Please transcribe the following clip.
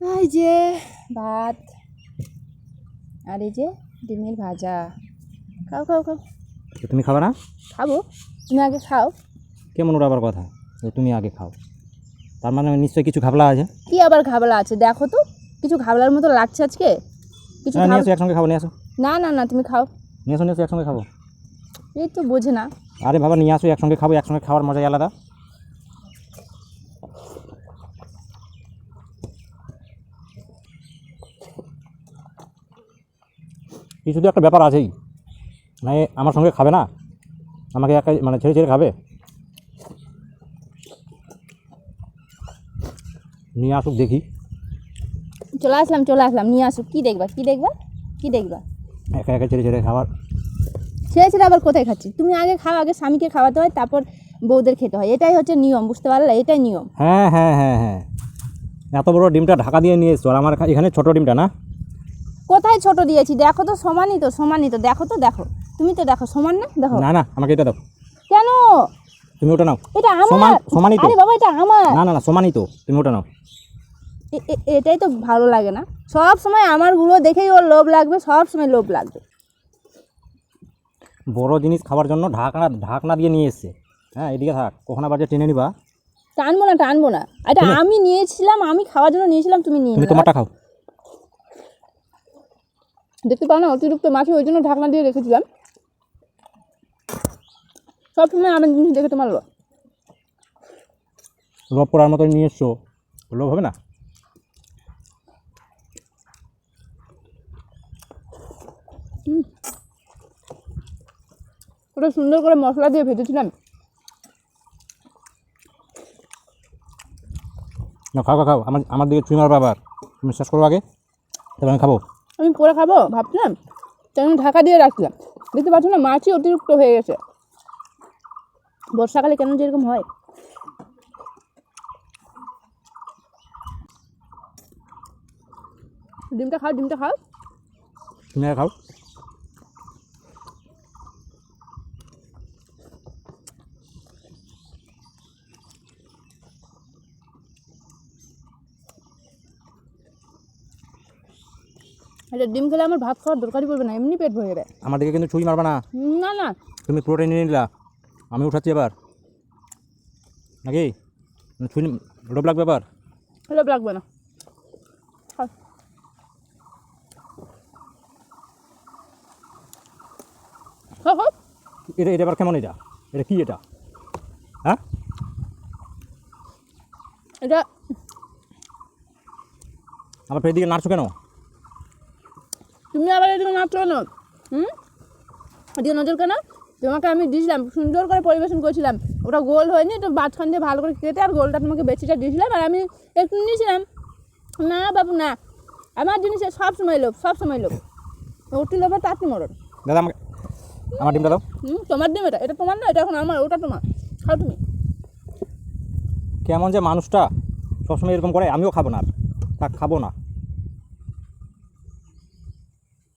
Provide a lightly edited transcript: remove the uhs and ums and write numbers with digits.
এই যে ভাত আর এই যে ডিমের ভাজা। খাও খাও খাও। তো তুমি খাবে না? খাবো, তুমি আগে খাও। কেমন ওর আবার কথা যে তুমি আগে খাও? তার মানে নিশ্চয়ই কিছু ঘাবলা আছে। কি আবার ঘাবলা আছে? দেখো তো, কিছু ঘাবলার মতো লাগছে আজকে। কিছু নিয়ে আসো, একসঙ্গে খাবো, নিয়ে আসো। না না না, তুমি খাও। নিয়ে আসো, নিয়ে আসো, একসঙ্গে খাবো। এই তো বোঝে না। আরে বাবা নিয়ে আসো, একসঙ্গে খাবো, একসঙ্গে খাওয়ার মজাই আলাদা। কিছু তো একটা ব্যাপার আছেই, না আমার সঙ্গে খাবে না, আমাকে একা মানে ছেড়ে ছেড়ে খাবে। নিয়ে আসুক দেখি। চলে আসলাম, নিয়ে আসো। কি দেখবা কি দেখবা কি দেখবা? একা একা ছেড়ে ছেড়ে খাবার। ছেড়ে ছেড়ে আবার কোথায় খাচ্ছি? তুমি আগে খাও, আগে স্বামীকে খাওয়াতে হয়, তারপর বউদের খেতে হয়। এটাই হচ্ছে নিয়ম, বুঝতে পারলে? এটাই নিয়ম। হ্যাঁ হ্যাঁ হ্যাঁ হ্যাঁ, এত বড় ডিমটা ঢাকা দিয়ে নিয়ে এসছো, আর আমার এখানে ছোটো ডিমটা না। কোথায় ছোট দিয়েছি? দেখো তো, সমানই তো, সমানই তো। দেখো তো, দেখো, তুমি তো দেখো, সমান না? দেখো। না না, আমাকে এটা দাও। কেন? তুমি ওটা নাও। এটা সমান, আমার। সমানই তো। আরে বাবা, এটা আমার। না না না, সমানই তো, তুমি ওটা নাও। এটাই তো ভালো লাগে না? সব সময় আমারগুলো দেখেই ওর লোভ লাগবে, সব সময় লোভ লাগবে। বড় জিনিস খাওয়ার জন্য ঢাকনা ঢাকনা দিয়ে নিয়ে এসছে। হ্যাঁ, এদিকে থাক, কখন আবার যে টেনে নিবা। টানবো না, টানবো না। এটা আমি নিয়েছিলাম, আমি খাওয়ার জন্য নিয়েছিলাম, তুমি নিয়ে তুমি নিলে। তোমারটা খাও। দেখতে পাও না অতিরিক্ত মাছ, ওই জন্য ঢাকনা দিয়ে রেখেছিলাম। সব সময় আমার জিনিস দেখে তোমার লোভ। লোভ করার মতো নিয়ে এসছো, লোভ হবে না? ওটা সুন্দর করে মশলা দিয়ে ভেজেছিলাম। না, খাও খাও খাও, আমার দিকে ছুঁই মারবা আবার। তুমি শেষ করবো আগে, তারপর আমি খাবো। আমি পরে খাবো ভাবছিলাম, তাই আমি ঢাকা দিয়ে রাখছিলাম। দেখতে পাচ্ছ না, মাছই অতিরিক্ত হয়ে গেছে। বর্ষাকালে কেন যেরকম হয়। ডিমটা খাও, ডিমটা খাও। তুমি আগে খাও। এটা ডিম খেলে আমার ভাত খাওয়ার দরকারই পড়বে না, এমনি পেট ভরে যাবে। আমার দিকে কিন্তু ছুঁই মারবা না। না না, তুমি পুরোটা নিয়ে নিলা, আমি উঠাচ্ছি এবার নাকি? ছুঁই লোভ লাগবে এবার। লোভ লাগবে না। খাও। খাও খাও। এটা এটা এবার কেমন? এটা এটা কি এটা? হ্যাঁ, এটা আমার ফের দিকে নাড়ছো কেন? তুমি আবার এদিকে নাচছো কেন? এদিকে নজর কেন? তোমাকে আমি দিয়েছিলাম, সুন্দর করে পরিবেশন করেছিলাম। ওটা গোল হয়নি, তো মাঝখান দিয়ে ভালো করে কেটে আর গোলটা তোমাকে বেশিটা দিয়েছিলাম, আর আমি একটু নিয়েছিলাম। না বাবু না, আমার জিনিসে সব সময় লোভ, সব সময় লোভ। ওটি লোভে তাঁতি মরণ। দাদা আমাকে আমার ডিমটা দাও। তোমার ডিম এটা, এটা তোমার না, এটা এখন আমার, ওটা তোমার। খাও তুমি। কেমন যে মানুষটা সবসময় এরকম করে, আমিও খাবো না আর। থাক, খাবো না।